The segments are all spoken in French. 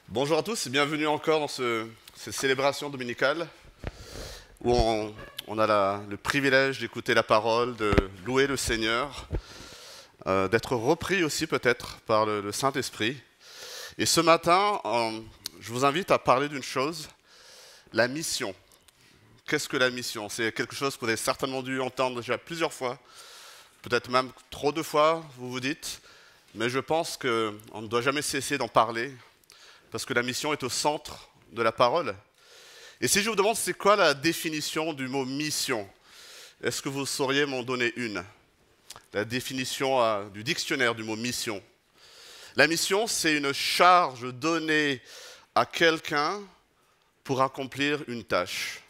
Bonjour à tous et bienvenue encore dans cette célébration dominicale où on a le privilège d'écouter la parole, de louer le Seigneur, d'être repris aussi peut-être par le Saint-Esprit. Et ce matin, je vous invite à parler d'une chose, la mission. Qu'est-ce que la mission? C'est quelque chose que vous avez certainement dû entendre déjà plusieurs fois, peut-être même trop de fois, vous vous dites, mais je pense qu'on ne doit jamais cesser d'en parler, parce que la mission est au centre de la parole. Et si je vous demande c'est quoi la définition du mot mission, est-ce que vous sauriez m'en donner une? La définition du dictionnaire du mot mission. La mission, c'est une charge donnée à quelqu'un pour accomplir une tâche.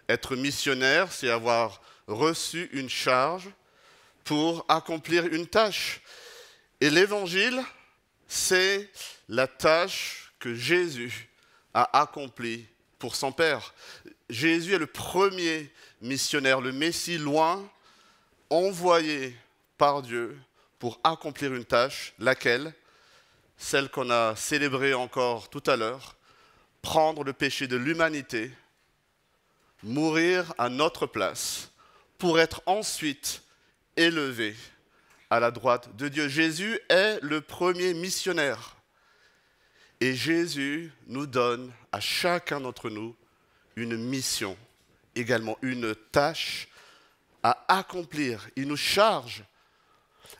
Être missionnaire, c'est avoir reçu une charge pour accomplir une tâche. Et l'évangile, c'est la tâche que Jésus a accomplie pour son Père. Jésus est le premier missionnaire, le Messie loin, envoyé par Dieu pour accomplir une tâche, laquelle, celle qu'on a célébrée encore tout à l'heure, prendre le péché de l'humanité, mourir à notre place, pour être ensuite élevé à la droite de Dieu. Jésus est le premier missionnaire. Et Jésus nous donne à chacun d'entre nous une mission, également une tâche à accomplir. Il nous charge.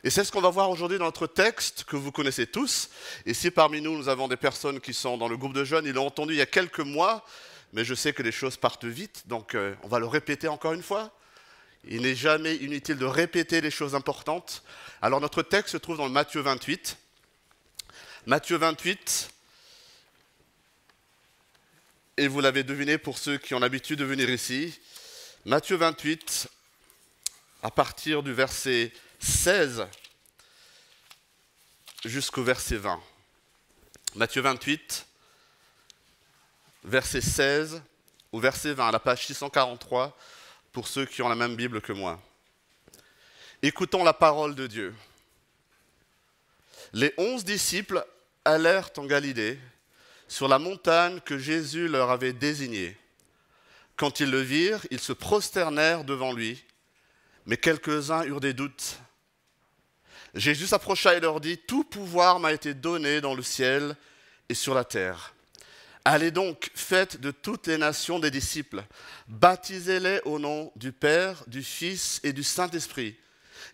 Et c'est ce qu'on va voir aujourd'hui dans notre texte que vous connaissez tous. Et si parmi nous, nous avons des personnes qui sont dans le groupe de jeunes, ils l'ont entendu il y a quelques mois, mais je sais que les choses partent vite, donc on va le répéter encore une fois. Il n'est jamais inutile de répéter les choses importantes. Alors notre texte se trouve dans Matthieu 28. Matthieu 28, et vous l'avez deviné pour ceux qui ont l'habitude de venir ici, Matthieu 28, à partir du verset 16 jusqu'au verset 20. Matthieu 28, verset 16 au verset 20, à la page 643, pour ceux qui ont la même Bible que moi. Écoutons la parole de Dieu. Les 11 disciples allèrent en Galilée, sur la montagne que Jésus leur avait désignée. Quand ils le virent, ils se prosternèrent devant lui, mais quelques-uns eurent des doutes. Jésus s'approcha et leur dit, « Tout pouvoir m'a été donné dans le ciel et sur la terre. Allez donc, faites de toutes les nations des disciples, baptisez-les au nom du Père, du Fils et du Saint-Esprit,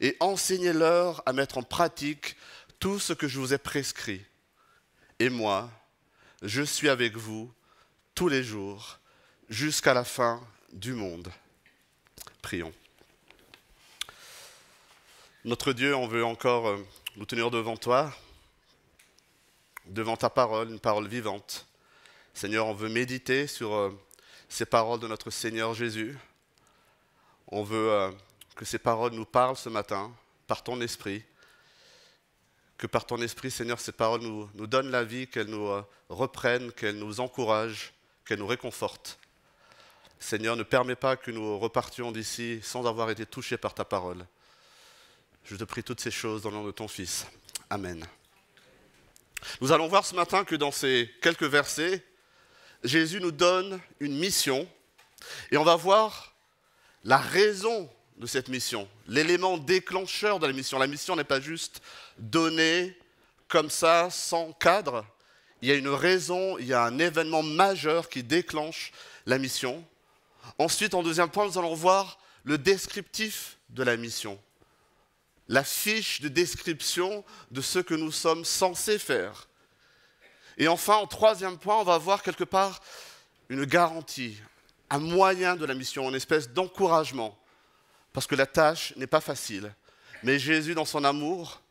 et enseignez-leur à mettre en pratique tout ce que je vous ai prescrit. Et moi, je suis avec vous tous les jours, jusqu'à la fin du monde. » Prions. Notre Dieu, on veut encore nous tenir devant toi, devant ta parole, une parole vivante. Seigneur, on veut méditer sur ces paroles de notre Seigneur Jésus. On veut que ces paroles nous parlent ce matin par ton esprit. Que par ton esprit, Seigneur, ces paroles nous donnent la vie, qu'elles nous reprennent, qu'elles nous encouragent, qu'elles nous réconfortent. Seigneur, ne permets pas que nous repartions d'ici sans avoir été touchés par ta parole. Je te prie toutes ces choses dans le nom de ton Fils. Amen. Nous allons voir ce matin que dans ces quelques versets, Jésus nous donne une mission et on va voir la raison de cette mission, l'élément déclencheur de la mission. La mission n'est pas juste donnée comme ça, sans cadre. Il y a une raison, il y a un événement majeur qui déclenche la mission. Ensuite, en deuxième point, nous allons voir le descriptif de la mission. La fiche de description de ce que nous sommes censés faire. Et enfin, en troisième point, on va voir quelque part une garantie, un moyen de la mission, une espèce d'encouragement. Parce que la tâche n'est pas facile. Mais Jésus, dans son amour,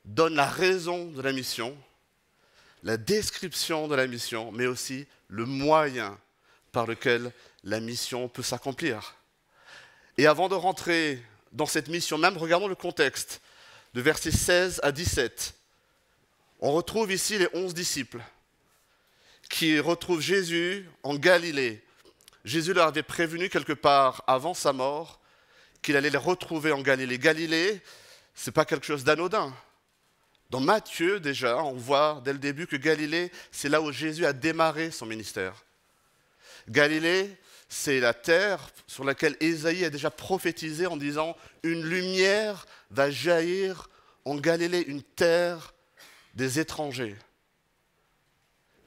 donne la raison de la mission, la description de la mission, mais aussi le moyen par lequel la mission peut s'accomplir. Et avant de rentrer dans cette mission même, regardons le contexte, de versets 16 à 17. On retrouve ici les 11 disciples qui retrouvent Jésus en Galilée. Jésus leur avait prévenu quelque part avant sa mort qu'il allait les retrouver en Galilée. Galilée, ce n'est pas quelque chose d'anodin. Dans Matthieu, déjà, on voit dès le début que Galilée, c'est là où Jésus a démarré son ministère. Galilée, c'est la terre sur laquelle Ésaïe a déjà prophétisé en disant « Une lumière va jaillir en Galilée, une terre des étrangers ».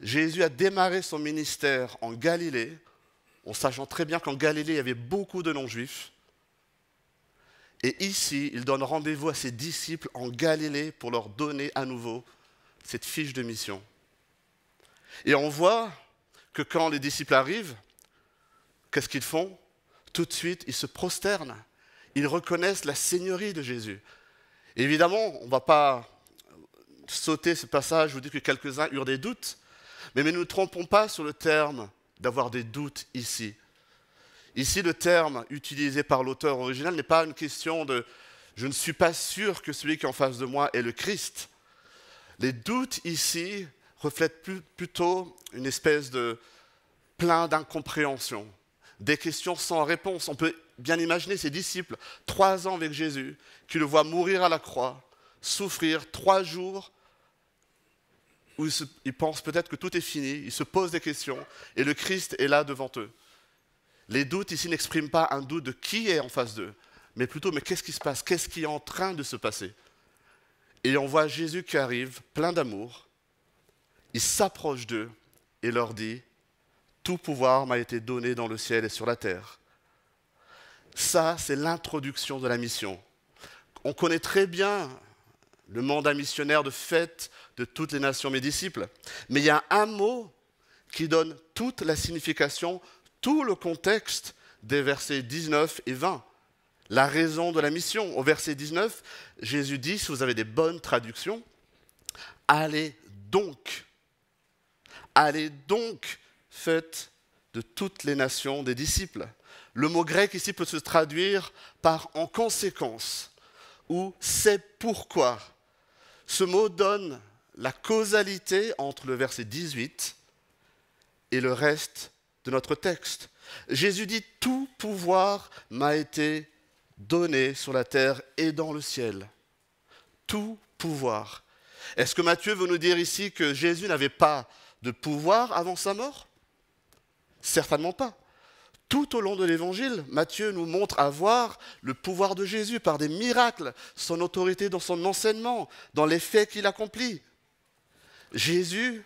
Jésus a démarré son ministère en Galilée, en sachant très bien qu'en Galilée, il y avait beaucoup de non-juifs. Et ici, il donne rendez-vous à ses disciples en Galilée pour leur donner à nouveau cette fiche de mission. Et on voit que quand les disciples arrivent, qu'est-ce qu'ils font? Tout de suite, ils se prosternent. Ils reconnaissent la seigneurie de Jésus. Et évidemment, on ne va pas sauter ce passage, vous dire que quelques-uns eurent des doutes, mais ne nous trompons pas sur le terme d'avoir des doutes ici. Ici, le terme utilisé par l'auteur original n'est pas une question de « je ne suis pas sûr que celui qui est en face de moi est le Christ ». Les doutes ici reflètent plutôt une espèce de plein d'incompréhension, des questions sans réponse. On peut bien imaginer ses disciples, 3 ans avec Jésus, qui le voient mourir à la croix, souffrir 3 jours, où ils pensent peut-être que tout est fini, ils se posent des questions, et le Christ est là devant eux. Les doutes ici n'expriment pas un doute de qui est en face d'eux, mais plutôt, mais qu'est-ce qui se passe? Qu'est-ce qui est en train de se passer? Et on voit Jésus qui arrive, plein d'amour. Il s'approche d'eux et leur dit « Tout pouvoir m'a été donné dans le ciel et sur la terre ». Ça, c'est l'introduction de la mission. On connaît très bien le mandat missionnaire de fait de toutes les nations, mes disciples. Mais il y a un mot qui donne toute la signification, tout le contexte des versets 19 et 20. La raison de la mission. Au verset 19, Jésus dit, si vous avez des bonnes traductions, « Allez donc, faites de toutes les nations des disciples ». Le mot grec ici peut se traduire par « en conséquence » ou « c'est pourquoi ». Ce mot donne la causalité entre le verset 18 et le reste de notre texte. Jésus dit « Tout pouvoir m'a été donné sur la terre et dans le ciel ». Tout pouvoir. Est-ce que Matthieu veut nous dire ici que Jésus n'avait pas de pouvoir avant sa mort? Certainement pas. Tout au long de l'Évangile, Matthieu nous montre avoir le pouvoir de Jésus par des miracles, son autorité dans son enseignement, dans les faits qu'il accomplit. Jésus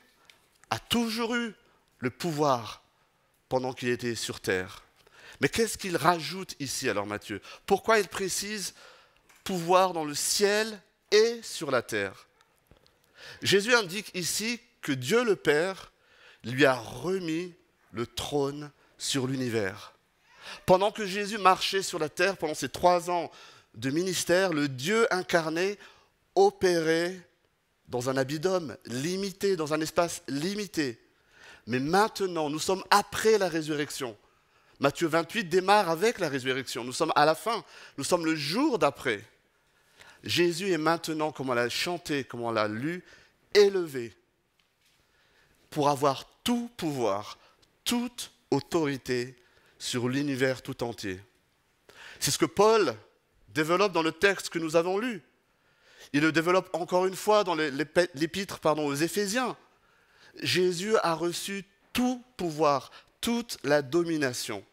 a toujours eu le pouvoir pendant qu'il était sur terre. Mais qu'est-ce qu'il rajoute ici alors Matthieu? Pourquoi il précise pouvoir dans le ciel et sur la terre? Jésus indique ici que Dieu le Père lui a remis le trône sur l'univers. Pendant que Jésus marchait sur la terre, pendant ces 3 ans de ministère, le Dieu incarné opérait dans un habit d'homme, limité, dans un espace limité. Mais maintenant, nous sommes après la résurrection. Matthieu 28 démarre avec la résurrection. Nous sommes à la fin, nous sommes le jour d'après. Jésus est maintenant, comme on l'a chanté, comme on l'a lu, élevé pour avoir tout pouvoir, toute autorité sur l'univers tout entier. C'est ce que Paul développe dans le texte que nous avons lu. Il le développe encore une fois dans l'épître aux Éphésiens. Jésus a reçu tout pouvoir, toute la domination.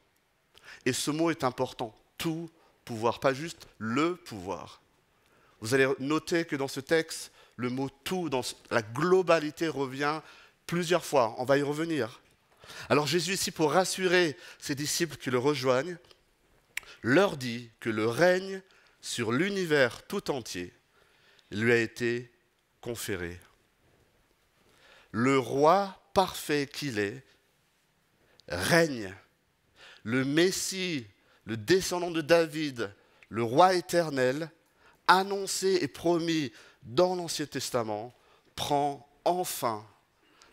Et ce mot est important, tout pouvoir, pas juste le pouvoir. Vous allez noter que dans ce texte, le mot « tout », dans la globalité, revient plusieurs fois. On va y revenir. Alors Jésus, ici, pour rassurer ses disciples qui le rejoignent, leur dit que le règne sur l'univers tout entier lui a été conféré. Le roi parfait qu'il est règne. Le Messie, le descendant de David, le roi éternel, annoncé et promis dans l'Ancien Testament, prend enfin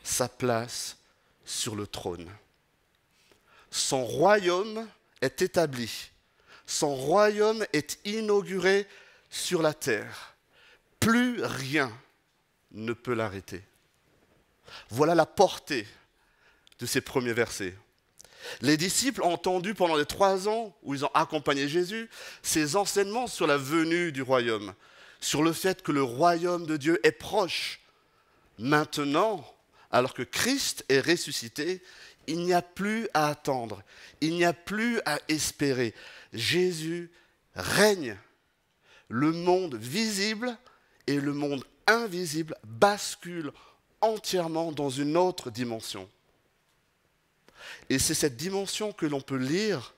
sa place sur le trône. Son royaume est établi. Son royaume est inauguré sur la terre. Plus rien ne peut l'arrêter. Voilà la portée de ces premiers versets. Les disciples ont entendu pendant les 3 ans où ils ont accompagné Jésus, ses enseignements sur la venue du royaume, sur le fait que le royaume de Dieu est proche. Maintenant, alors que Christ est ressuscité, il n'y a plus à attendre, il n'y a plus à espérer. Jésus règne. Le monde visible et le monde invisible basculent entièrement dans une autre dimension. Et c'est cette dimension que l'on peut lire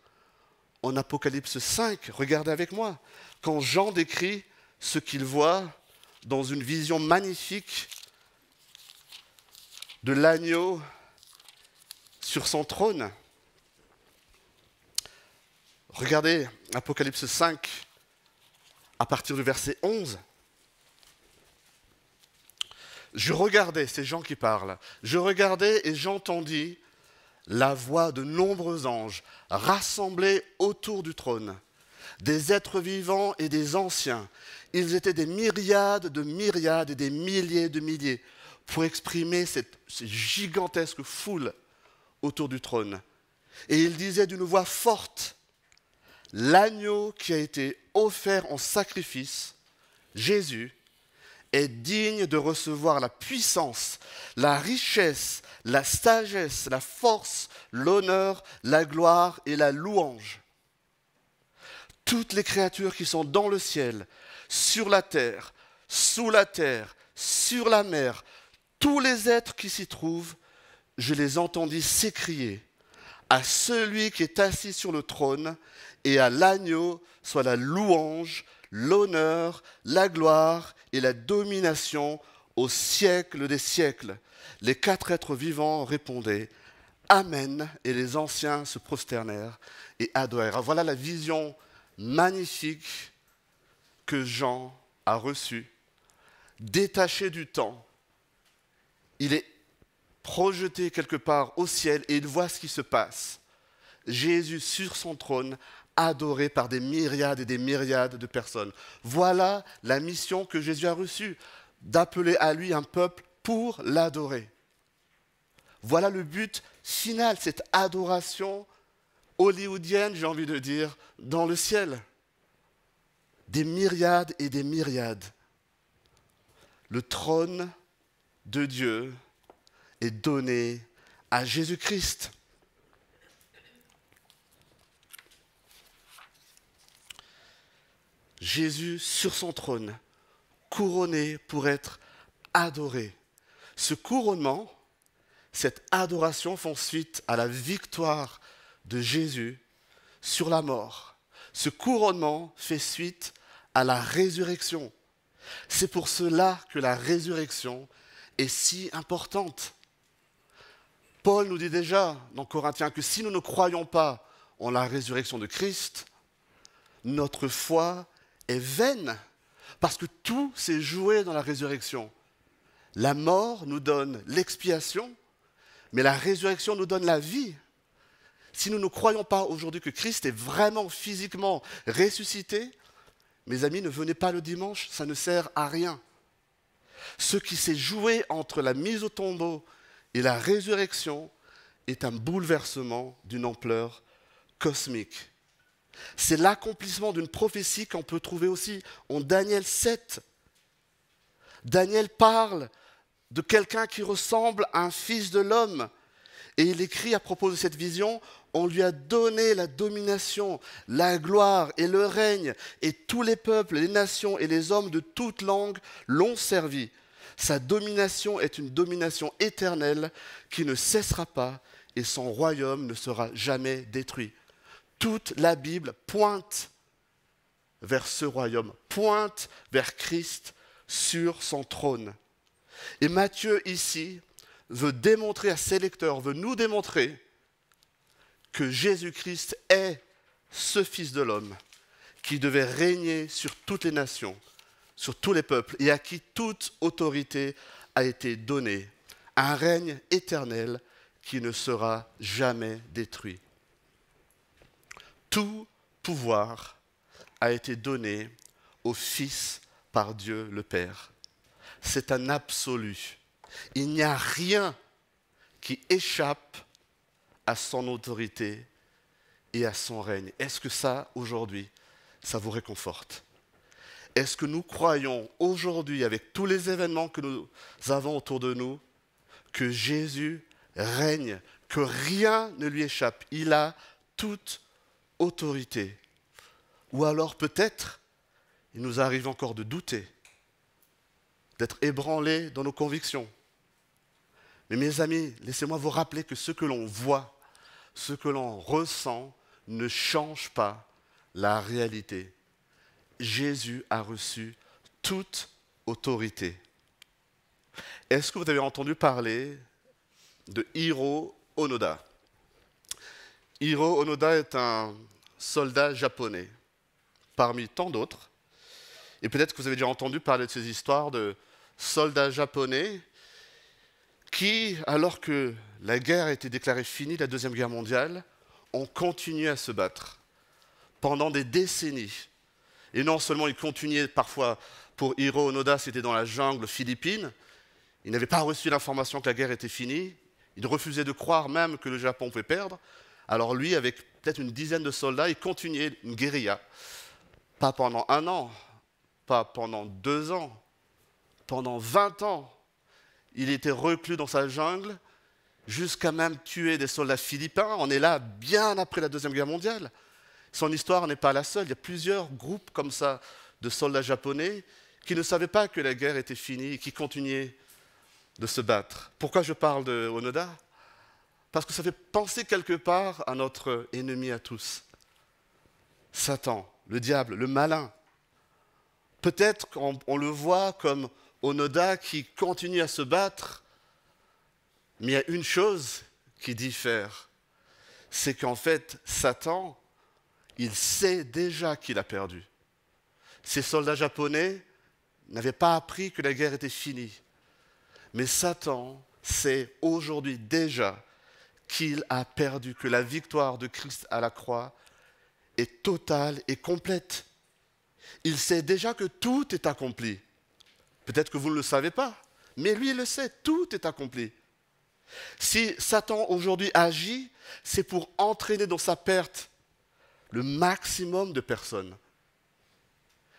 en Apocalypse 5. Regardez avec moi. Quand Jean décrit ce qu'il voit dans une vision magnifique de l'agneau sur son trône. Regardez Apocalypse 5 à partir du verset 11. Je regardais, c'est Jean qui parle, je regardais et j'entendis la voix de nombreux anges rassemblés autour du trône, des êtres vivants et des anciens. Ils étaient des myriades de myriades et des milliers de milliers pour exprimer cette gigantesque foule autour du trône. Et ils disaient d'une voix forte, l'agneau qui a été offert en sacrifice, Jésus, est digne de recevoir la puissance, la richesse, la sagesse, la force, l'honneur, la gloire et la louange. Toutes les créatures qui sont dans le ciel, sur la terre, sous la terre, sur la mer, tous les êtres qui s'y trouvent, je les entendis s'écrier à celui qui est assis sur le trône et à l'agneau soit la louange, l'honneur, la gloire et la domination au siècle des siècles. Les 4 êtres vivants répondaient « Amen » et les anciens se prosternèrent et adorèrent. Voilà la vision magnifique que Jean a reçue, détaché du temps. Il est projeté quelque part au ciel et il voit ce qui se passe. Jésus sur son trône, adoré par des myriades et des myriades de personnes. Voilà la mission que Jésus a reçue, d'appeler à lui un peuple pour l'adorer. Voilà le but final, cette adoration hollywoodienne, j'ai envie de dire, dans le ciel. Des myriades et des myriades. Le trône de Dieu est donné à Jésus-Christ. Jésus sur son trône, couronné pour être adoré. Ce couronnement, cette adoration font suite à la victoire de Jésus sur la mort. Ce couronnement fait suite à la résurrection. C'est pour cela que la résurrection est si importante. Paul nous dit déjà dans Corinthiens que si nous ne croyons pas en la résurrection de Christ, notre foi est vaine, parce que tout s'est joué dans la résurrection. La mort nous donne l'expiation, mais la résurrection nous donne la vie. Si nous ne croyons pas aujourd'hui que Christ est vraiment physiquement ressuscité, mes amis, ne venez pas le dimanche, ça ne sert à rien. Ce qui s'est joué entre la mise au tombeau et la résurrection est un bouleversement d'une ampleur cosmique. C'est l'accomplissement d'une prophétie qu'on peut trouver aussi en Daniel 7. Daniel parle de quelqu'un qui ressemble à un fils de l'homme. Et il écrit à propos de cette vision, on lui a donné la domination, la gloire et le règne, et tous les peuples, les nations et les hommes de toute langue l'ont servi. Sa domination est une domination éternelle qui ne cessera pas, et son royaume ne sera jamais détruit. Toute la Bible pointe vers ce royaume, pointe vers Christ sur son trône. Et Matthieu ici veut démontrer à ses lecteurs, veut nous démontrer que Jésus-Christ est ce Fils de l'homme qui devait régner sur toutes les nations, sur tous les peuples et à qui toute autorité a été donnée. Un règne éternel qui ne sera jamais détruit. Tout pouvoir a été donné au Fils par Dieu le Père. C'est un absolu. Il n'y a rien qui échappe à son autorité et à son règne. Est-ce que ça, aujourd'hui, ça vous réconforte? Est-ce que nous croyons aujourd'hui, avec tous les événements que nous avons autour de nous, que Jésus règne, que rien ne lui échappe? Il a toute autorité. Ou alors peut-être, il nous arrive encore de douter, d'être ébranlés dans nos convictions. Mais mes amis, laissez-moi vous rappeler que ce que l'on voit, ce que l'on ressent, ne change pas la réalité. Jésus a reçu toute autorité. Est-ce que vous avez entendu parler de Hiro Onoda? Hiro Onoda est un soldat japonais, parmi tant d'autres. Et peut-être que vous avez déjà entendu parler de ces histoires de soldats japonais qui, alors que la guerre a été déclarée finie, la Deuxième Guerre mondiale, ont continué à se battre pendant des décennies. Et non seulement ils continuaient parfois, pour Hiro Onoda, c'était dans la jungle philippine, il n'avait pas reçu l'information que la guerre était finie, il refusait de croire même que le Japon pouvait perdre. Alors lui, avec peut-être une dizaine de soldats, il continuait une guérilla. Pas pendant 1 an, pas pendant 2 ans, pendant 20 ans. Il était reclus dans sa jungle, jusqu'à même tuer des soldats philippins. On est là bien après la Deuxième Guerre mondiale. Son histoire n'est pas la seule. Il y a plusieurs groupes comme ça de soldats japonais qui ne savaient pas que la guerre était finie et qui continuaient de se battre. Pourquoi je parle de Onoda? Parce que ça fait penser quelque part à notre ennemi à tous. Satan, le diable, le malin. Peut-être qu'on le voit comme Onoda qui continue à se battre, mais il y a une chose qui diffère, c'est qu'en fait, Satan, il sait déjà qu'il a perdu. Ces soldats japonais n'avaient pas appris que la guerre était finie. Mais Satan sait aujourd'hui déjà qu'il a perdu, que la victoire de Christ à la croix est totale et complète. Il sait déjà que tout est accompli. Peut-être que vous ne le savez pas, mais lui, il le sait, tout est accompli. Si Satan aujourd'hui agit, c'est pour entraîner dans sa perte le maximum de personnes.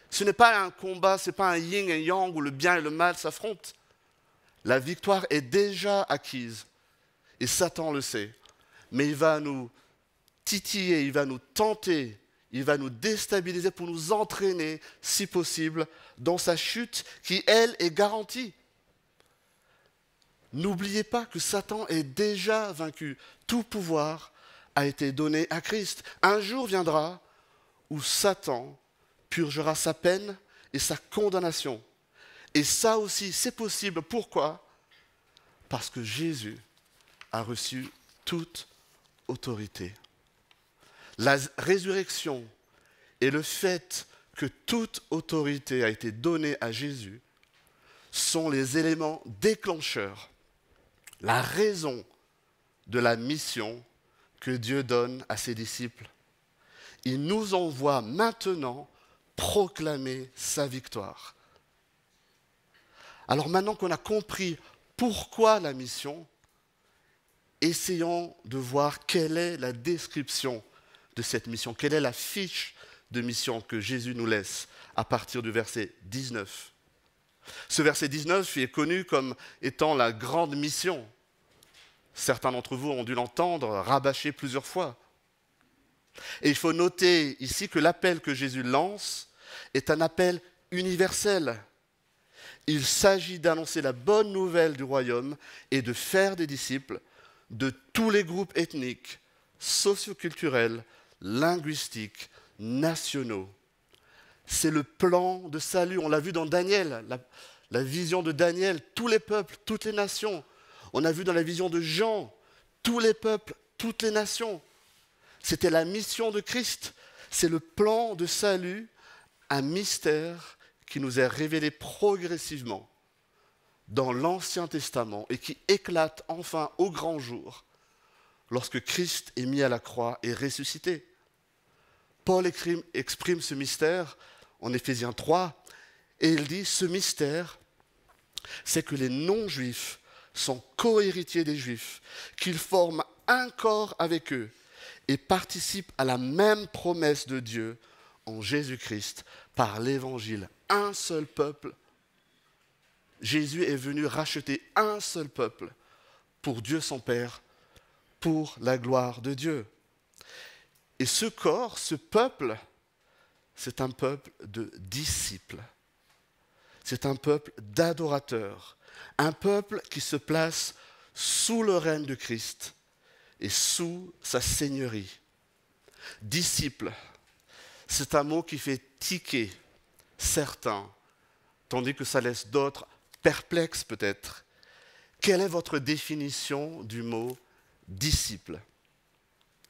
Ce n'est pas un combat, ce n'est pas un yin et yang où le bien et le mal s'affrontent. La victoire est déjà acquise et Satan le sait. Mais il va nous titiller, il va nous tenter, il va nous déstabiliser pour nous entraîner, si possible, dans sa chute qui, elle, est garantie. N'oubliez pas que Satan est déjà vaincu. Tout pouvoir a été donné à Christ. Un jour viendra où Satan purgera sa peine et sa condamnation. Et ça aussi, c'est possible. Pourquoi? Parce que Jésus a reçu toute autorité. La résurrection et le fait que toute autorité a été donnée à Jésus sont les éléments déclencheurs, la raison de la mission que Dieu donne à ses disciples. Il nous envoie maintenant proclamer sa victoire. Alors maintenant qu'on a compris pourquoi la mission, essayons de voir quelle est la description de cette mission, quelle est la fiche de mission que Jésus nous laisse à partir du verset 19. Ce verset 19 est connu comme étant la grande mission. Certains d'entre vous ont dû l'entendre rabâcher plusieurs fois. Et il faut noter ici que l'appel que Jésus lance est un appel universel. Il s'agit d'annoncer la bonne nouvelle du royaume et de faire des disciples de tous les groupes ethniques, socioculturels, linguistiques, nationaux. C'est le plan de salut, on l'a vu dans Daniel, la vision de Daniel, tous les peuples, toutes les nations. On a vu dans la vision de Jean, tous les peuples, toutes les nations. C'était la mission de Christ, c'est le plan de salut, un mystère qui nous est révélé progressivement dans l'Ancien Testament et qui éclate enfin au grand jour lorsque Christ est mis à la croix et ressuscité. Paul exprime ce mystère en Éphésiens 3 et il dit ce mystère, c'est que les non-juifs sont co-héritiers des juifs, qu'ils forment un corps avec eux et participent à la même promesse de Dieu en Jésus-Christ par l'évangile un seul peuple. Jésus est venu racheter un seul peuple pour Dieu son Père, pour la gloire de Dieu. Et ce corps, ce peuple, c'est un peuple de disciples. C'est un peuple d'adorateurs. Un peuple qui se place sous le règne de Christ et sous sa seigneurie. Disciple, c'est un mot qui fait tiquer certains, tandis que ça laisse d'autres perplexes peut-être. Quelle est votre définition du mot disciple?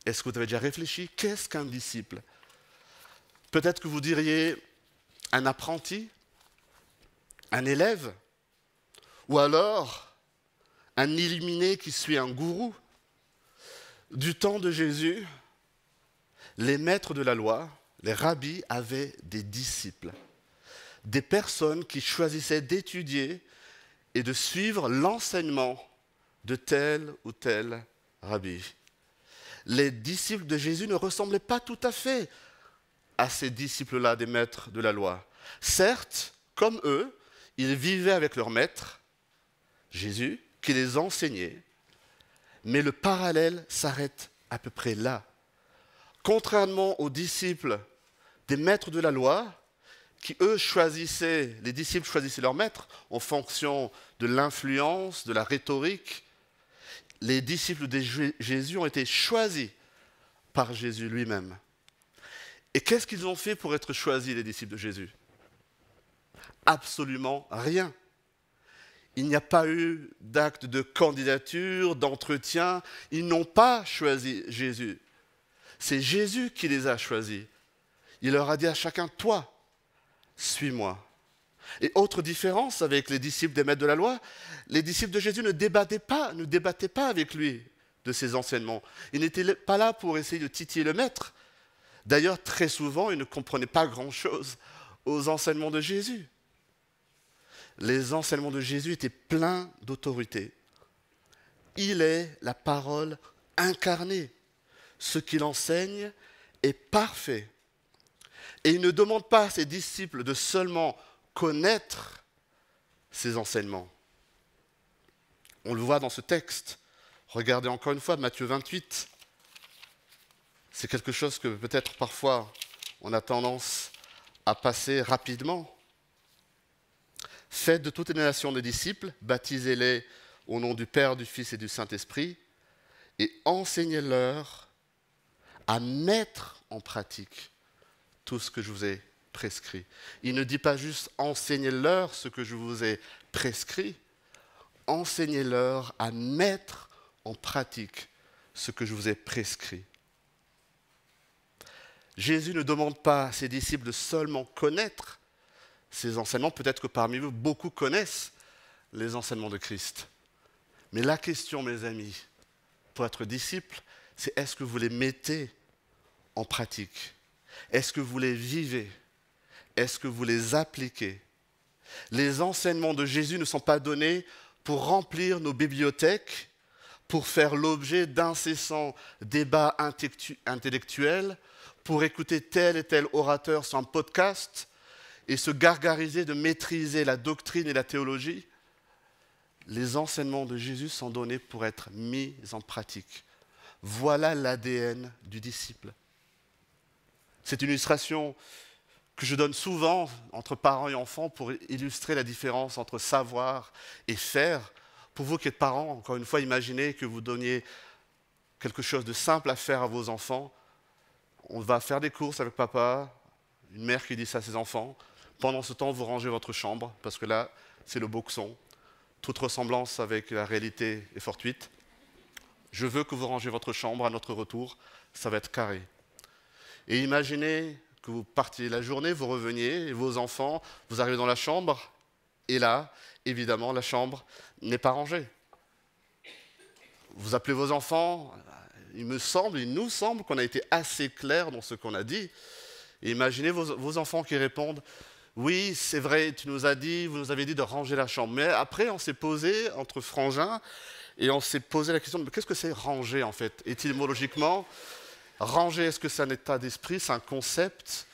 Est-ce que vous avez déjà réfléchi? Qu'est-ce qu'un disciple? Peut-être que vous diriez un apprenti, un élève, ou alors un illuminé qui suit un gourou. Du temps de Jésus, les maîtres de la loi, les rabbis, avaient des disciples, des personnes qui choisissaient d'étudier et de suivre l'enseignement de tel ou tel rabbi. Les disciples de Jésus ne ressemblaient pas tout à fait à ces disciples-là des maîtres de la loi. Certes, comme eux, ils vivaient avec leur maître, Jésus, qui les enseignait, mais le parallèle s'arrête à peu près là. Contrairement aux disciples des maîtres de la loi, qui eux les disciples choisissaient leur maître en fonction de l'influence, de la rhétorique, les disciples de Jésus ont été choisis par Jésus lui-même. Et qu'est-ce qu'ils ont fait pour être choisis, les disciples de Jésus? Absolument rien. Il n'y a pas eu d'acte de candidature, d'entretien. Ils n'ont pas choisi Jésus. C'est Jésus qui les a choisis. Il leur a dit à chacun, toi, suis-moi. Et autre différence avec les disciples des maîtres de la loi, les disciples de Jésus ne débattaient pas avec lui de ses enseignements. Ils n'étaient pas là pour essayer de titiller le maître. D'ailleurs, très souvent, ils ne comprenaient pas grand-chose aux enseignements de Jésus. Les enseignements de Jésus étaient pleins d'autorité. Il est la parole incarnée. Ce qu'il enseigne est parfait. Et il ne demande pas à ses disciples de seulement connaître ses enseignements. On le voit dans ce texte. Regardez encore une fois Matthieu 28. C'est quelque chose que peut-être parfois on a tendance à passer rapidement. Faites de toutes les nations des disciples, baptisez-les au nom du Père, du Fils et du Saint-Esprit, et enseignez-leur à mettre en pratique tout ce que je vous ai prescrit. Il ne dit pas juste enseignez-leur ce que je vous ai prescrit, enseignez-leur à mettre en pratique ce que je vous ai prescrit. Jésus ne demande pas à ses disciples de seulement connaître ses enseignements. Peut-être que parmi vous, beaucoup connaissent les enseignements de Christ. Mais la question, mes amis, pour être disciple, c'est est-ce que vous les mettez en pratique? Est-ce que vous les vivez? Est-ce que vous les appliquez? Les enseignements de Jésus ne sont pas donnés pour remplir nos bibliothèques, pour faire l'objet d'incessants débats intellectuels, pour écouter tel et tel orateur sur un podcast et se gargariser de maîtriser la doctrine et la théologie. Les enseignements de Jésus sont donnés pour être mis en pratique. Voilà l'ADN du disciple. C'est une illustration que je donne souvent entre parents et enfants pour illustrer la différence entre savoir et faire. Pour vous qui êtes parents, encore une fois, imaginez que vous donniez quelque chose de simple à faire à vos enfants. On va faire des courses avec papa, une mère qui dit ça à ses enfants. Pendant ce temps, vous rangez votre chambre, parce que là, c'est le boxon. Toute ressemblance avec la réalité est fortuite. Je veux que vous rangez votre chambre à notre retour, ça va être carré. Et imaginez que vous partiez la journée, vous reveniez, et vos enfants, vous arrivez dans la chambre, et là, évidemment, la chambre n'est pas rangée. Vous appelez vos enfants, il nous semble qu'on a été assez clair dans ce qu'on a dit. Et imaginez vos enfants qui répondent « Oui, c'est vrai, tu nous as dit, vous nous avez dit de ranger la chambre. » Mais après, on s'est posé entre frangins et on s'est posé la question « Mais qu'est-ce que c'est ranger en fait ?» Étymologiquement, ranger, est-ce que c'est un état d'esprit, c'est un concept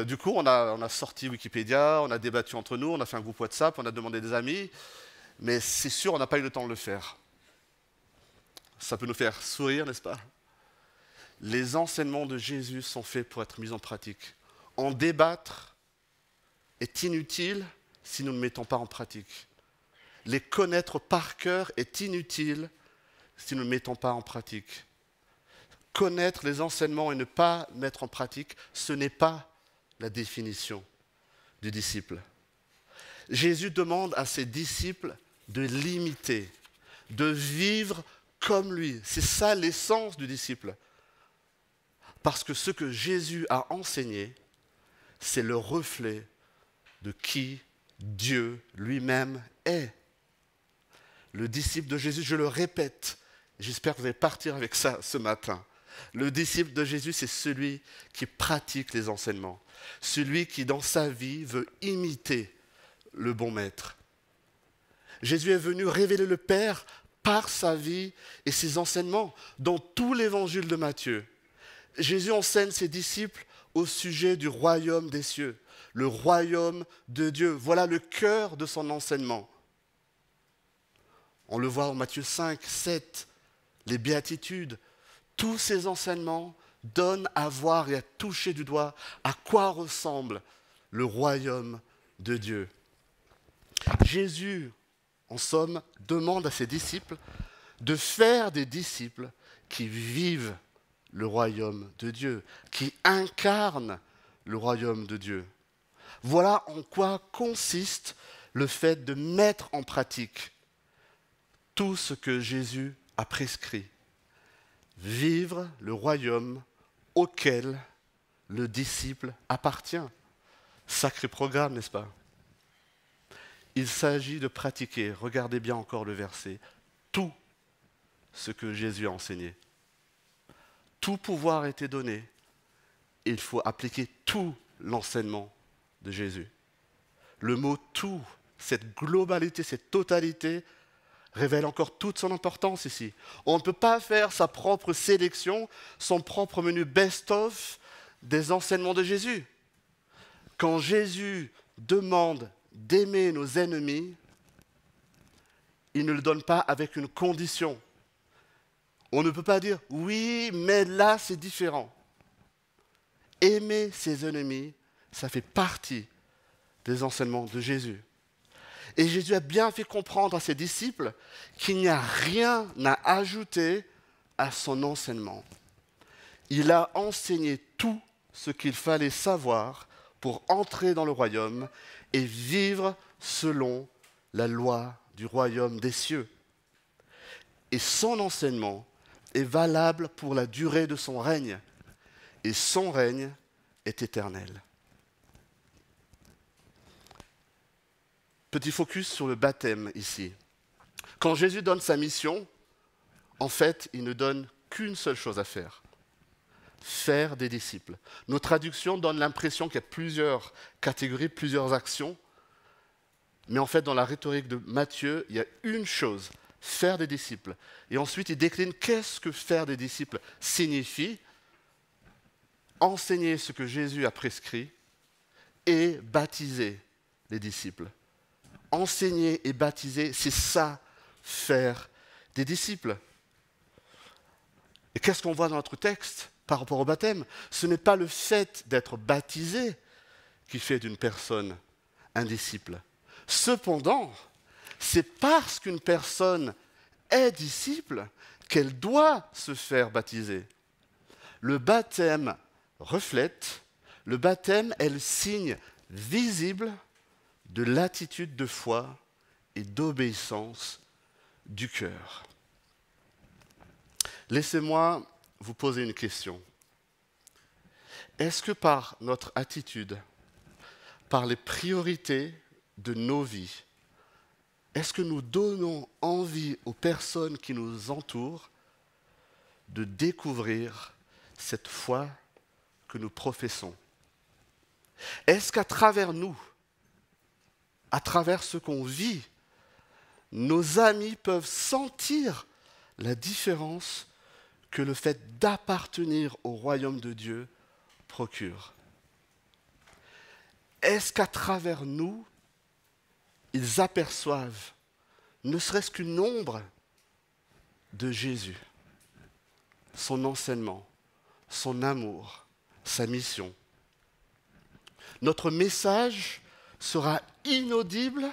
Du coup, on a sorti Wikipédia, on a débattu entre nous, on a fait un groupe WhatsApp, on a demandé des amis, mais c'est sûr, on n'a pas eu le temps de le faire. Ça peut nous faire sourire, n'est-ce pas? Les enseignements de Jésus sont faits pour être mis en pratique. En débattre est inutile si nous ne mettons pas en pratique. Les connaître par cœur est inutile si nous ne mettons pas en pratique. Connaître les enseignements et ne pas mettre en pratique, ce n'est pas la définition du disciple. Jésus demande à ses disciples de l'imiter, de vivre comme lui. C'est ça l'essence du disciple. Parce que ce que Jésus a enseigné, c'est le reflet de qui Dieu lui-même est. Le disciple de Jésus, je le répète, j'espère que vous allez partir avec ça ce matin. Le disciple de Jésus, c'est celui qui pratique les enseignements, celui qui dans sa vie veut imiter le bon maître. Jésus est venu révéler le Père par sa vie et ses enseignements dans tout l'évangile de Matthieu. Jésus enseigne ses disciples au sujet du royaume des cieux, le royaume de Dieu. Voilà le cœur de son enseignement. On le voit en Matthieu 5, 7, les béatitudes. Tous ces enseignements donnent à voir et à toucher du doigt à quoi ressemble le royaume de Dieu. Jésus, en somme, demande à ses disciples de faire des disciples qui vivent le royaume de Dieu, qui incarnent le royaume de Dieu. Voilà en quoi consiste le fait de mettre en pratique tout ce que Jésus a prescrit. Vivre le royaume auquel le disciple appartient. Sacré programme, n'est-ce pas? Il s'agit de pratiquer, regardez bien encore le verset, tout ce que Jésus a enseigné. Tout pouvoir a été donné. Il faut appliquer tout l'enseignement de Jésus. Le mot « tout », cette globalité, cette totalité, révèle encore toute son importance ici. On ne peut pas faire sa propre sélection, son propre menu best-of des enseignements de Jésus. Quand Jésus demande d'aimer nos ennemis, il ne le donne pas avec une condition. On ne peut pas dire « oui, mais là c'est différent ». Aimer ses ennemis, ça fait partie des enseignements de Jésus. Et Jésus a bien fait comprendre à ses disciples qu'il n'y a rien à ajouter à son enseignement. Il a enseigné tout ce qu'il fallait savoir pour entrer dans le royaume et vivre selon la loi du royaume des cieux. Et son enseignement est valable pour la durée de son règne. Et son règne est éternel. Petit focus sur le baptême ici. Quand Jésus donne sa mission, en fait, il ne donne qu'une seule chose à faire. Faire des disciples. Nos traductions donnent l'impression qu'il y a plusieurs catégories, plusieurs actions. Mais en fait, dans la rhétorique de Matthieu, il y a une chose, faire des disciples. Et ensuite, il décline qu'est-ce que faire des disciples signifie. Enseigner ce que Jésus a prescrit et baptiser les disciples. Enseigner et baptiser, c'est ça, faire des disciples. Et qu'est-ce qu'on voit dans notre texte par rapport au baptême? Ce n'est pas le fait d'être baptisé qui fait d'une personne un disciple. Cependant, c'est parce qu'une personne est disciple qu'elle doit se faire baptiser. Le baptême reflète, le baptême est le signe visible de l'attitude de foi et d'obéissance du cœur. Laissez-moi vous poser une question. Est-ce que par notre attitude, par les priorités de nos vies, est-ce que nous donnons envie aux personnes qui nous entourent de découvrir cette foi que nous professons? Est-ce qu'à travers nous, à travers ce qu'on vit, nos amis peuvent sentir la différence que le fait d'appartenir au royaume de Dieu procure? Est-ce qu'à travers nous, ils aperçoivent ne serait-ce qu'une ombre de Jésus, son enseignement, son amour, sa mission? Notre message sera inaudible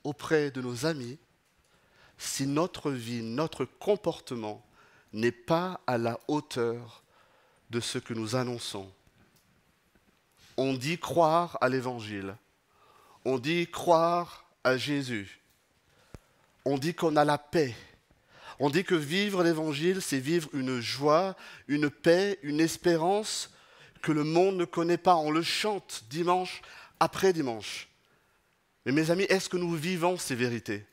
auprès de nos amis si notre vie, notre comportement n'est pas à la hauteur de ce que nous annonçons. On dit croire à l'Évangile, on dit croire à Jésus, on dit qu'on a la paix, on dit que vivre l'Évangile, c'est vivre une joie, une paix, une espérance que le monde ne connaît pas. On le chante dimanche après dimanche. Mais mes amis, est-ce que nous vivons ces vérités?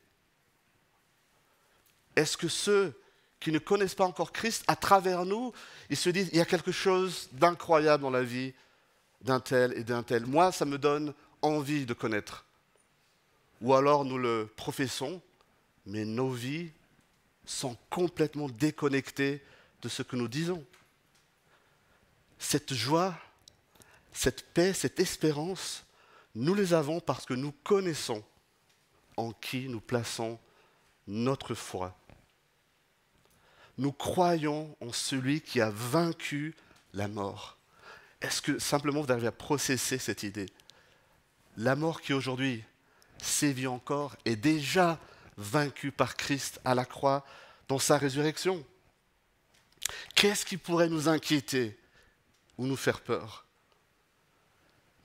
Est-ce que ceux qui ne connaissent pas encore Christ, à travers nous, ils se disent, il y a quelque chose d'incroyable dans la vie d'un tel et d'un tel. Moi, ça me donne envie de connaître. Ou alors nous le professons, mais nos vies sont complètement déconnectées de ce que nous disons. Cette joie, cette paix, cette espérance, nous les avons parce que nous connaissons en qui nous plaçons notre foi. Nous croyons en celui qui a vaincu la mort. Est-ce que simplement vous arrivez à processer cette idée? La mort qui aujourd'hui sévit encore est déjà vaincue par Christ à la croix dans sa résurrection. Qu'est-ce qui pourrait nous inquiéter ou nous faire peur?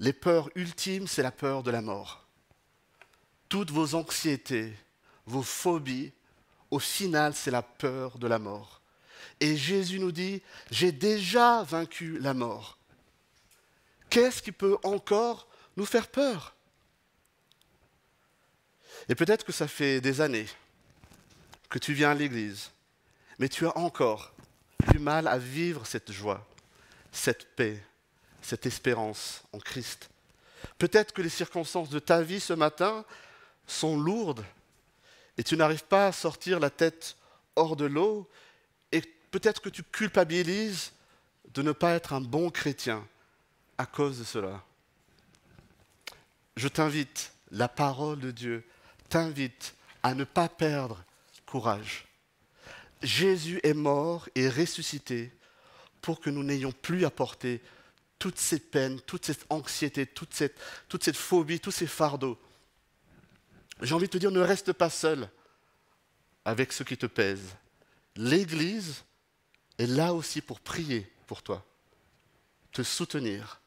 Les peurs ultimes, c'est la peur de la mort. Toutes vos anxiétés, vos phobies, au final, c'est la peur de la mort. Et Jésus nous dit, j'ai déjà vaincu la mort. Qu'est-ce qui peut encore nous faire peur? Et peut-être que ça fait des années que tu viens à l'église, mais tu as encore du mal à vivre cette joie, cette paix, cette espérance en Christ. Peut-être que les circonstances de ta vie ce matin sont lourdes et tu n'arrives pas à sortir la tête hors de l'eau et peut-être que tu culpabilises de ne pas être un bon chrétien à cause de cela. Je t'invite, la parole de Dieu t'invite à ne pas perdre courage. Jésus est mort et ressuscité pour que nous n'ayons plus à porter toutes ces peines, toute cette anxiété, toute cette phobie, tous ces fardeaux. J'ai envie de te dire, ne reste pas seul avec ce qui te pèse. L'Église est là aussi pour prier pour toi, te soutenir,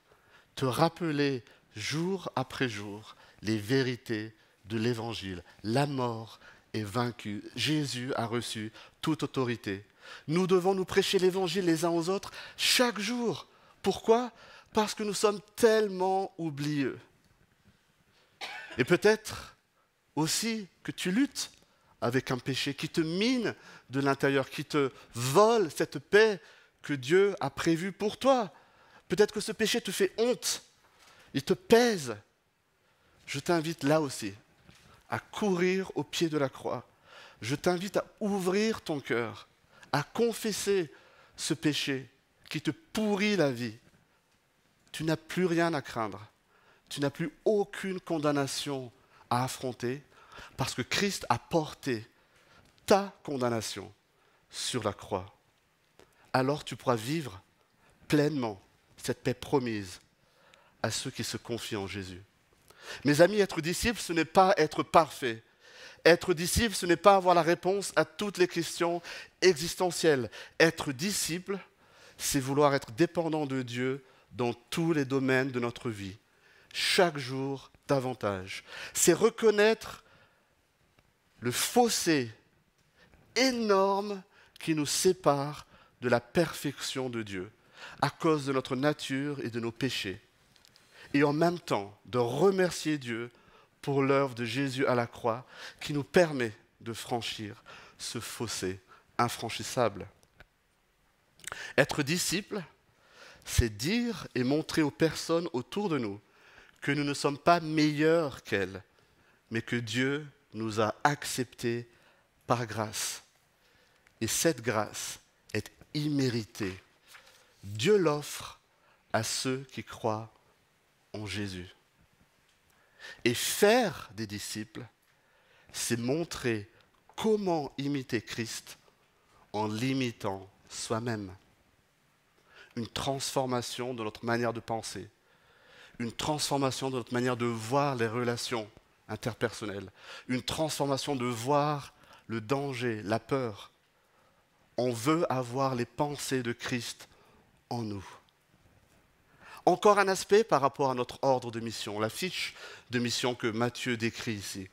te rappeler jour après jour les vérités de l'Évangile. La mort est vaincue. Jésus a reçu toute autorité. Nous devons nous prêcher l'Évangile les uns aux autres chaque jour. Pourquoi? Parce que nous sommes tellement oublieux. Et peut-être aussi que tu luttes avec un péché qui te mine de l'intérieur, qui te vole cette paix que Dieu a prévue pour toi. Peut-être que ce péché te fait honte, il te pèse. Je t'invite là aussi à courir au pied de la croix. Je t'invite à ouvrir ton cœur, à confesser ce péché qui te pourrit la vie. Tu n'as plus rien à craindre. Tu n'as plus aucune condamnation à affronter parce que Christ a porté ta condamnation sur la croix. Alors tu pourras vivre pleinement cette paix promise à ceux qui se confient en Jésus. Mes amis, être disciple, ce n'est pas être parfait. Être disciple, ce n'est pas avoir la réponse à toutes les questions existentielles. Être disciple, c'est vouloir être dépendant de Dieu dans tous les domaines de notre vie, chaque jour davantage. C'est reconnaître le fossé énorme qui nous sépare de la perfection de Dieu à cause de notre nature et de nos péchés. Et en même temps, de remercier Dieu pour l'œuvre de Jésus à la croix qui nous permet de franchir ce fossé infranchissable. Être disciple, c'est dire et montrer aux personnes autour de nous que nous ne sommes pas meilleurs qu'elles, mais que Dieu nous a acceptés par grâce. Et cette grâce est imméritée. Dieu l'offre à ceux qui croient en Jésus. Et faire des disciples, c'est montrer comment imiter Christ en l'imitant soi-même. Une transformation de notre manière de penser, une transformation de notre manière de voir les relations interpersonnelles, une transformation de voir le danger, la peur. On veut avoir les pensées de Christ en nous. Encore un aspect par rapport à notre ordre de mission, la fiche de mission que Matthieu décrit ici.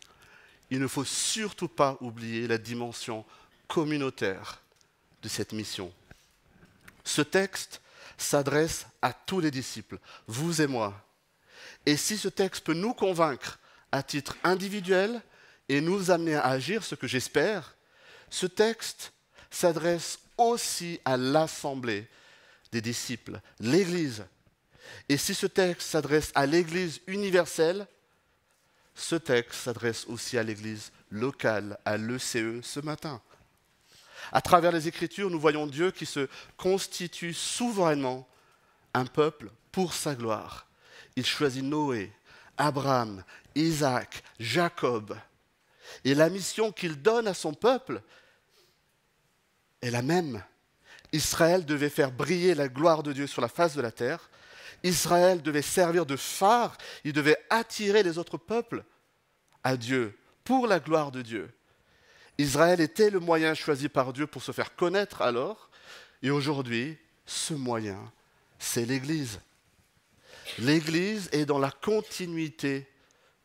Il ne faut surtout pas oublier la dimension communautaire de cette mission. Ce texte s'adresse à tous les disciples, vous et moi. Et si ce texte peut nous convaincre à titre individuel et nous amener à agir, ce que j'espère, ce texte s'adresse aussi à l'assemblée des disciples, l'Église. Et si ce texte s'adresse à l'Église universelle, ce texte s'adresse aussi à l'Église locale, à l'ECE ce matin. À travers les Écritures, nous voyons Dieu qui se constitue souverainement un peuple pour sa gloire. Il choisit Noé, Abraham, Isaac, Jacob. Et la mission qu'il donne à son peuple est la même. Israël devait faire briller la gloire de Dieu sur la face de la terre. Israël devait servir de phare, il devait attirer les autres peuples à Dieu, pour la gloire de Dieu. Israël était le moyen choisi par Dieu pour se faire connaître alors, et aujourd'hui, ce moyen, c'est l'Église. L'Église est dans la continuité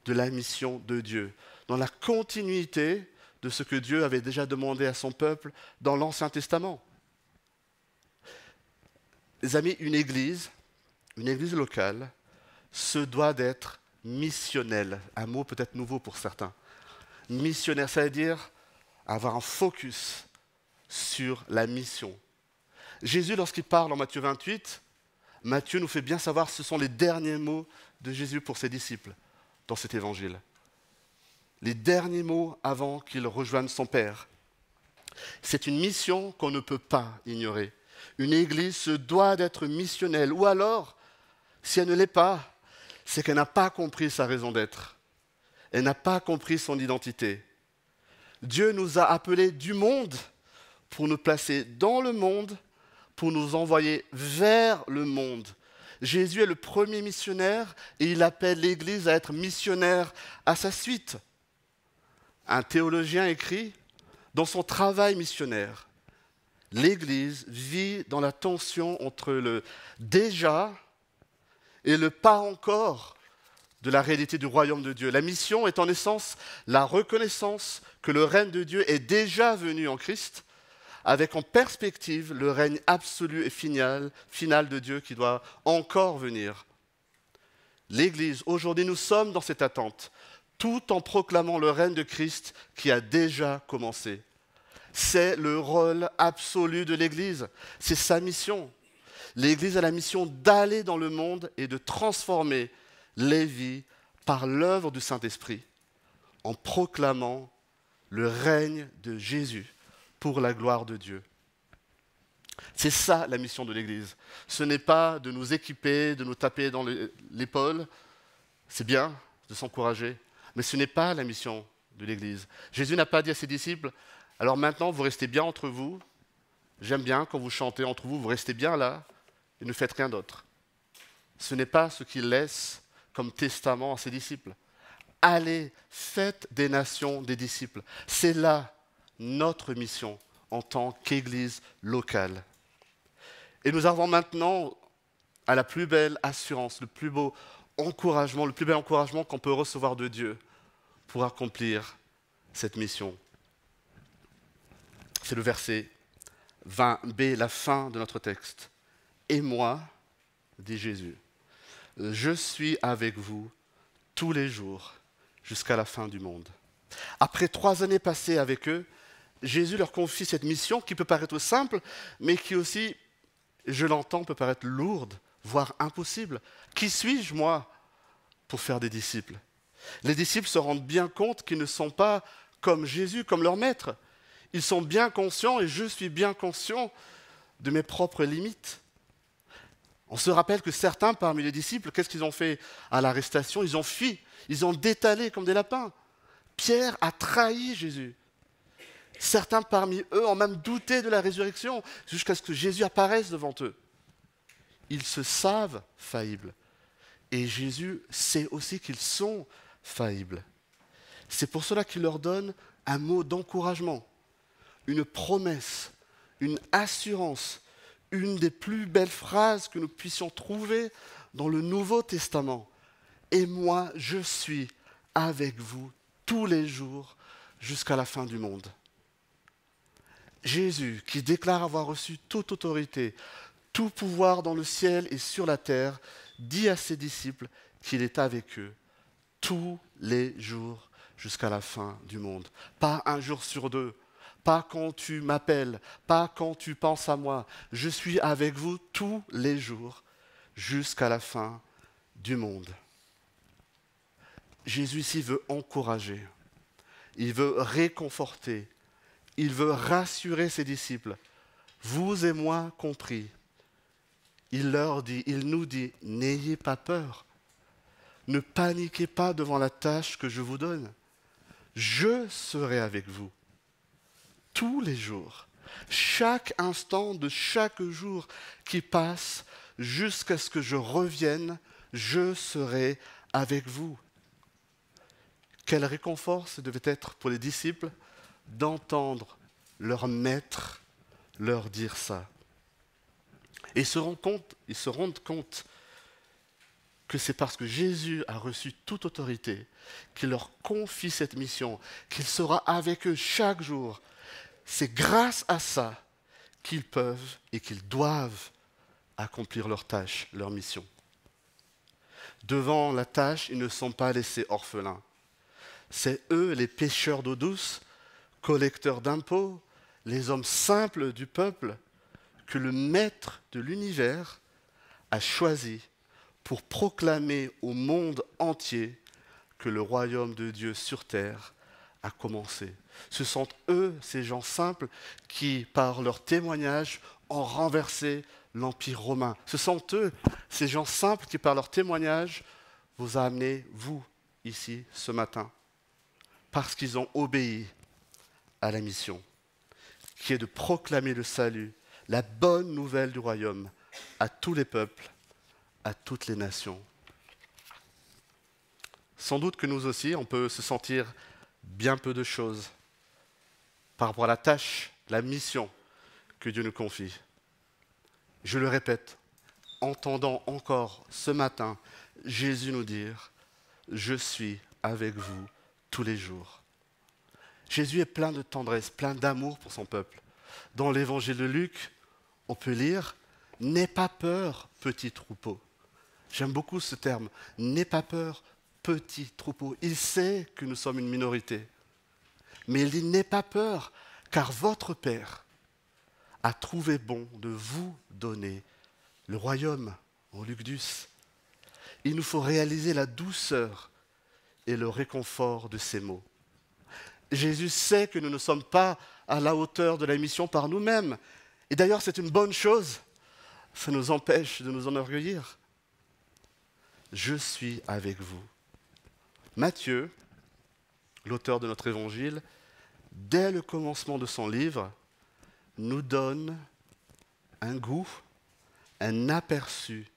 de la mission de Dieu, dans la continuité de ce que Dieu avait déjà demandé à son peuple dans l'Ancien Testament. Les amis, une église locale, se doit d'être missionnelle. Un mot peut-être nouveau pour certains. Missionnaire, ça veut dire avoir un focus sur la mission. Jésus, lorsqu'il parle en Matthieu 28, Matthieu nous fait bien savoir que ce sont les derniers mots de Jésus pour ses disciples dans cet évangile. Les derniers mots avant qu'il rejoigne son Père. C'est une mission qu'on ne peut pas ignorer. Une église se doit d'être missionnelle, ou alors, si elle ne l'est pas, c'est qu'elle n'a pas compris sa raison d'être. Elle n'a pas compris son identité. Dieu nous a appelés du monde pour nous placer dans le monde, pour nous envoyer vers le monde. Jésus est le premier missionnaire et il appelle l'Église à être missionnaire à sa suite. Un théologien écrit, dans son travail missionnaire, l'Église vit dans la tension entre le déjà et le pas encore de la réalité du royaume de Dieu. La mission est en essence la reconnaissance que le règne de Dieu est déjà venu en Christ, avec en perspective le règne absolu et final de Dieu qui doit encore venir. L'Église, aujourd'hui, nous sommes dans cette attente, tout en proclamant le règne de Christ qui a déjà commencé. C'est le rôle absolu de l'Église, c'est sa mission. L'Église a la mission d'aller dans le monde et de transformer les vies par l'œuvre du Saint-Esprit, en proclamant le règne de Jésus pour la gloire de Dieu. C'est ça la mission de l'Église. Ce n'est pas de nous équiper, de nous taper dans l'épaule, c'est bien de s'encourager, mais ce n'est pas la mission de l'Église. Jésus n'a pas dit à ses disciples, alors maintenant vous restez bien entre vous, j'aime bien quand vous chantez entre vous, vous restez bien là et ne faites rien d'autre. Ce n'est pas ce qu'il laisse comme testament à ses disciples. Allez, faites des nations des disciples. C'est là notre mission en tant qu'Église locale. Et nous avons maintenant à la plus belle assurance, le plus beau encouragement, le plus bel encouragement qu'on peut recevoir de Dieu pour accomplir cette mission. C'est le verset 20b, la fin de notre texte. Et moi, dit Jésus, je suis avec vous tous les jours jusqu'à la fin du monde. Après 3 années passées avec eux, Jésus leur confie cette mission qui peut paraître simple, mais qui aussi, je l'entends, peut paraître lourde, voire impossible. Qui suis-je, moi, pour faire des disciples? Les disciples se rendent bien compte qu'ils ne sont pas comme Jésus, comme leur maître. Ils sont bien conscients, et je suis bien conscient de mes propres limites. On se rappelle que certains parmi les disciples, qu'est-ce qu'ils ont fait à l'arrestation? Ils ont fui, ils ont détalé comme des lapins. Pierre a trahi Jésus. Certains parmi eux ont même douté de la résurrection jusqu'à ce que Jésus apparaisse devant eux. Ils se savent faillibles. Et Jésus sait aussi qu'ils sont faillibles. C'est pour cela qu'il leur donne un mot d'encouragement, une promesse, une assurance, une des plus belles phrases que nous puissions trouver dans le Nouveau Testament. Et moi, je suis avec vous tous les jours jusqu'à la fin du monde. Jésus, qui déclare avoir reçu toute autorité, tout pouvoir dans le ciel et sur la terre, dit à ses disciples qu'il est avec eux tous les jours jusqu'à la fin du monde. Pas un jour sur deux, pas quand tu m'appelles, pas quand tu penses à moi. Je suis avec vous tous les jours jusqu'à la fin du monde. Jésus ici veut encourager, il veut réconforter, il veut rassurer ses disciples, vous et moi compris. Il nous dit, n'ayez pas peur, ne paniquez pas devant la tâche que je vous donne. Je serai avec vous tous les jours, chaque instant de chaque jour qui passe, jusqu'à ce que je revienne, je serai avec vous. Quel réconfort ce devait être pour les disciples d'entendre leur maître leur dire ça. Et ils se rendent compte que c'est parce que Jésus a reçu toute autorité qu'il leur confie cette mission, qu'il sera avec eux chaque jour. C'est grâce à ça qu'ils peuvent et qu'ils doivent accomplir leur tâche, leur mission. Devant la tâche, ils ne sont pas laissés orphelins. C'est eux, les pêcheurs d'eau douce, collecteurs d'impôts, les hommes simples du peuple, que le maître de l'univers a choisi pour proclamer au monde entier que le royaume de Dieu sur terre a commencé. Ce sont eux, ces gens simples, qui, par leur témoignage, ont renversé l'Empire romain. Ce sont eux, ces gens simples, qui, par leur témoignage, vous ont amené, vous, ici, ce matin, parce qu'ils ont obéi à la mission, qui est de proclamer le salut, la bonne nouvelle du royaume, à tous les peuples, à toutes les nations. Sans doute que nous aussi, on peut se sentir bien peu de choses par rapport à la tâche, la mission que Dieu nous confie. Je le répète, entendant encore ce matin Jésus nous dire « Je suis avec vous tous les jours ». Jésus est plein de tendresse, plein d'amour pour son peuple. Dans l'évangile de Luc, on peut lire « N'aie pas peur, petit troupeau ». J'aime beaucoup ce terme « N'aie pas peur, petit troupeau ». Il sait que nous sommes une minorité. Mais il dit « N'aie pas peur, car votre Père a trouvé bon de vous donner le royaume en Luc 10. » Il nous faut réaliser la douceur et le réconfort de ces mots. Jésus sait que nous ne sommes pas à la hauteur de la mission par nous-mêmes. Et d'ailleurs, c'est une bonne chose. Ça nous empêche de nous enorgueillir. Je suis avec vous. Matthieu, l'auteur de notre évangile, dès le commencement de son livre, nous donne un goût, un aperçu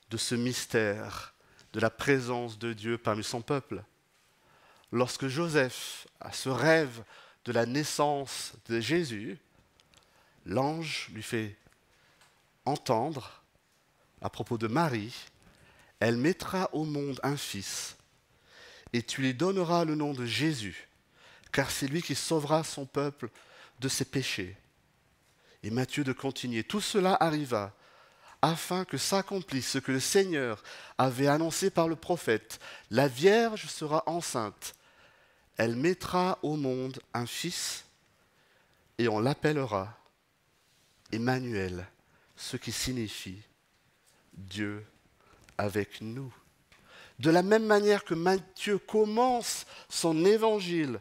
de ce mystère, de la présence de Dieu parmi son peuple. Lorsque Joseph a ce rêve de la naissance de Jésus, l'ange lui fait entendre, à propos de Marie, « Elle mettra au monde un fils, et tu lui donneras le nom de Jésus, car c'est lui qui sauvera son peuple de ses péchés. » Et Matthieu de continuer, « Tout cela arriva afin que s'accomplisse ce que le Seigneur avait annoncé par le prophète. La Vierge sera enceinte. Elle mettra au monde un fils et on l'appellera Emmanuel, ce qui signifie Dieu avec nous. » De la même manière que Matthieu commence son évangile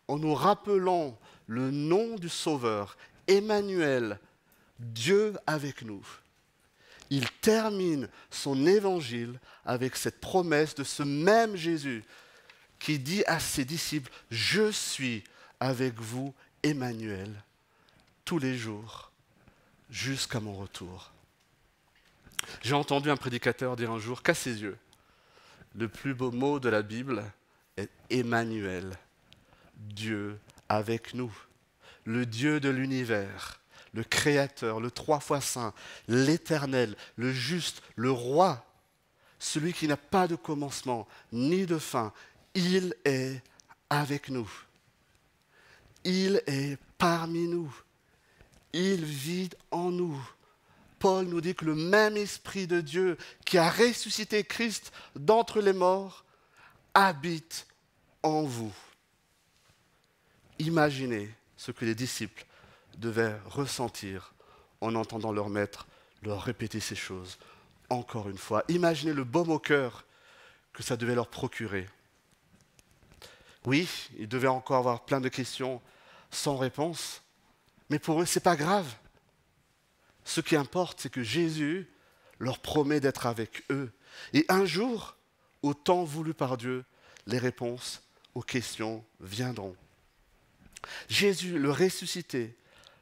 en nous rappelant le nom du Sauveur, Emmanuel, Dieu avec nous, il termine son évangile avec cette promesse de ce même Jésus qui dit à ses disciples, « Je suis avec vous, Emmanuel, tous les jours, jusqu'à mon retour. » J'ai entendu un prédicateur dire un jour qu'à ses yeux, le plus beau mot de la Bible est Emmanuel, Dieu avec nous, le Dieu de l'univers, le Créateur, le trois fois saint, l'Éternel, le juste, le Roi, celui qui n'a pas de commencement ni de fin. Il est avec nous. Il est parmi nous. Il vit en nous. Paul nous dit que le même Esprit de Dieu qui a ressuscité Christ d'entre les morts habite en vous. Imaginez ce que les disciples devaient ressentir en entendant leur maître leur répéter ces choses encore une fois. Imaginez le baume au cœur que ça devait leur procurer. Oui, ils devaient encore avoir plein de questions sans réponse, mais pour eux, ce n'est pas grave. Ce qui importe, c'est que Jésus leur promet d'être avec eux. Et un jour, au temps voulu par Dieu, les réponses aux questions viendront. Jésus, le ressuscité,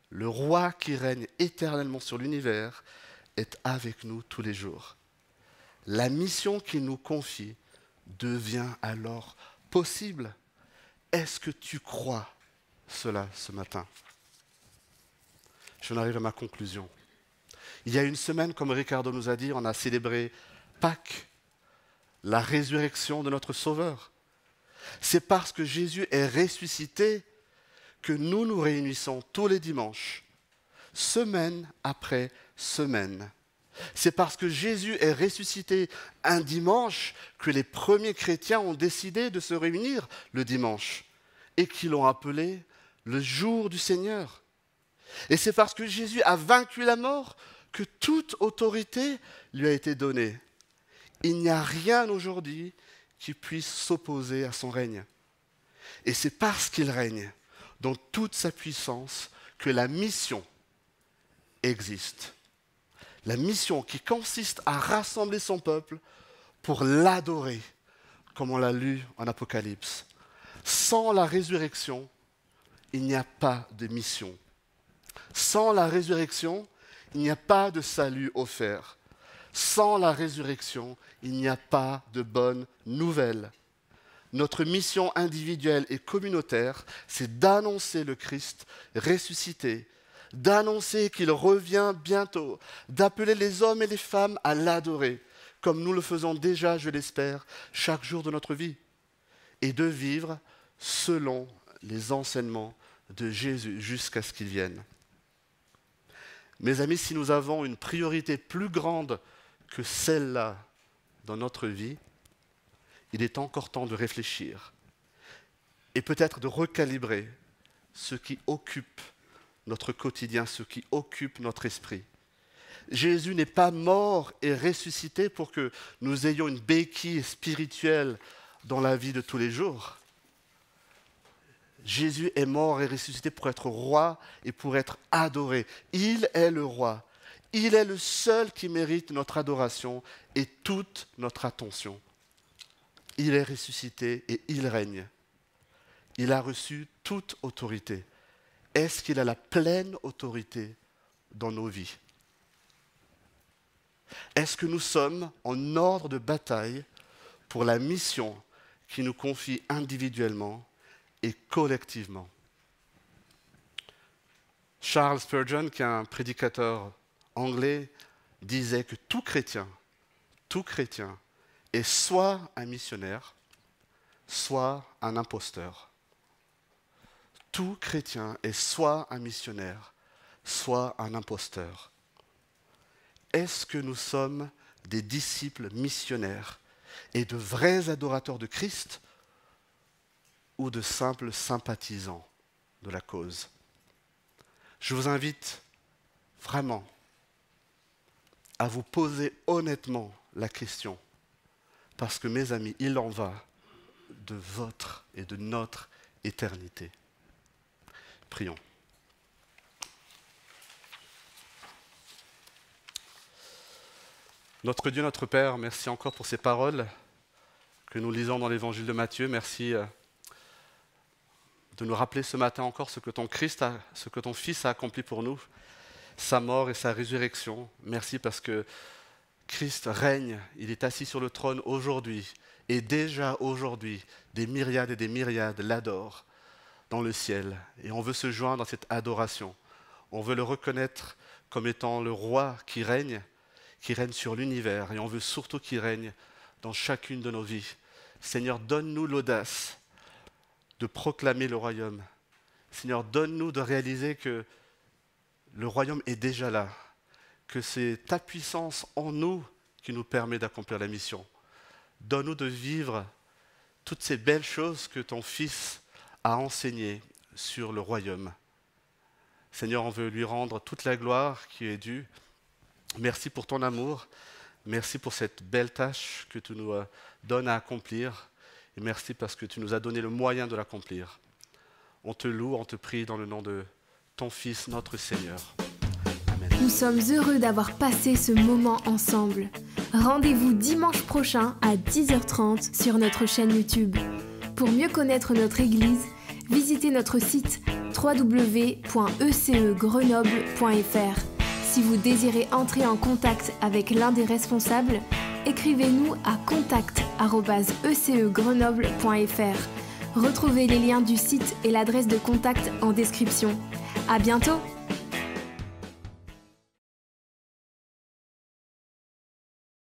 le roi qui règne éternellement sur l'univers, est avec nous tous les jours. La mission qu'il nous confie devient alors possible. Est-ce que tu crois cela ce matin? J'en arrive à ma conclusion. Il y a une semaine, comme Ricardo nous a dit, on a célébré Pâques, la résurrection de notre Sauveur. C'est parce que Jésus est ressuscité que nous nous réunissons tous les dimanches, semaine après semaine. C'est parce que Jésus est ressuscité un dimanche que les premiers chrétiens ont décidé de se réunir le dimanche et qu'ils l'ont appelé le jour du Seigneur. Et c'est parce que Jésus a vaincu la mort que toute autorité lui a été donnée. Il n'y a rien aujourd'hui qui puisse s'opposer à son règne. Et c'est parce qu'il règne dans toute sa puissance que la mission existe. La mission qui consiste à rassembler son peuple pour l'adorer, comme on l'a lu en Apocalypse. Sans la résurrection, il n'y a pas de mission. Sans la résurrection, il n'y a pas de salut offert. Sans la résurrection, il n'y a pas de bonne nouvelle. Notre mission individuelle et communautaire, c'est d'annoncer le Christ ressuscité, d'annoncer qu'il revient bientôt, d'appeler les hommes et les femmes à l'adorer, comme nous le faisons déjà, je l'espère, chaque jour de notre vie, et de vivre selon les enseignements de Jésus jusqu'à ce qu'il vienne. Mes amis, si nous avons une priorité plus grande que celle-là dans notre vie, il est encore temps de réfléchir et peut-être de recalibrer ce qui occupe notre quotidien, ce qui occupe notre esprit. Jésus n'est pas mort et ressuscité pour que nous ayons une béquille spirituelle dans la vie de tous les jours. Jésus est mort et ressuscité pour être roi et pour être adoré. Il est le roi. Il est le seul qui mérite notre adoration et toute notre attention. Il est ressuscité et il règne. Il a reçu toute autorité. Est-ce qu'il a la pleine autorité dans nos vies? Est-ce que nous sommes en ordre de bataille pour la mission qui nous confie individuellement et collectivement? Charles Spurgeon, qui est un prédicateur anglais, disait que tout chrétien est soit un missionnaire, soit un imposteur. Tout chrétien est soit un missionnaire, soit un imposteur. Est-ce que nous sommes des disciples missionnaires et de vrais adorateurs de Christ ou de simples sympathisants de la cause? Je vous invite vraiment à vous poser honnêtement la question, parce que mes amis, il en va de votre et de notre éternité. Prions. Notre Dieu, notre Père, merci encore pour ces paroles que nous lisons dans l'évangile de Matthieu. Merci de nous rappeler ce matin encore ce que ton Fils a accompli pour nous, sa mort et sa résurrection. Merci parce que Christ règne, il est assis sur le trône aujourd'hui, et déjà aujourd'hui, des myriades et des myriades l'adorent dans le ciel. Et on veut se joindre dans cette adoration. On veut le reconnaître comme étant le roi qui règne sur l'univers, et on veut surtout qu'il règne dans chacune de nos vies. Seigneur, donne-nous l'audace de proclamer le royaume. Seigneur, donne-nous de réaliser que le royaume est déjà là, que c'est ta puissance en nous qui nous permet d'accomplir la mission. Donne-nous de vivre toutes ces belles choses que ton Fils a enseignées sur le royaume. Seigneur, on veut lui rendre toute la gloire qui est due. Merci pour ton amour. Merci pour cette belle tâche que tu nous donnes à accomplir. Et merci parce que tu nous as donné le moyen de l'accomplir. On te loue, on te prie dans le nom de ton Fils, notre Seigneur. Amen. Nous sommes heureux d'avoir passé ce moment ensemble. Rendez-vous dimanche prochain à 10h30 sur notre chaîne YouTube. Pour mieux connaître notre Église, visitez notre site www.ecegrenoble.fr. Si vous désirez entrer en contact avec l'un des responsables, écrivez-nous à contact@ecegrenoble.fr. Retrouvez les liens du site et l'adresse de contact en description. À bientôt!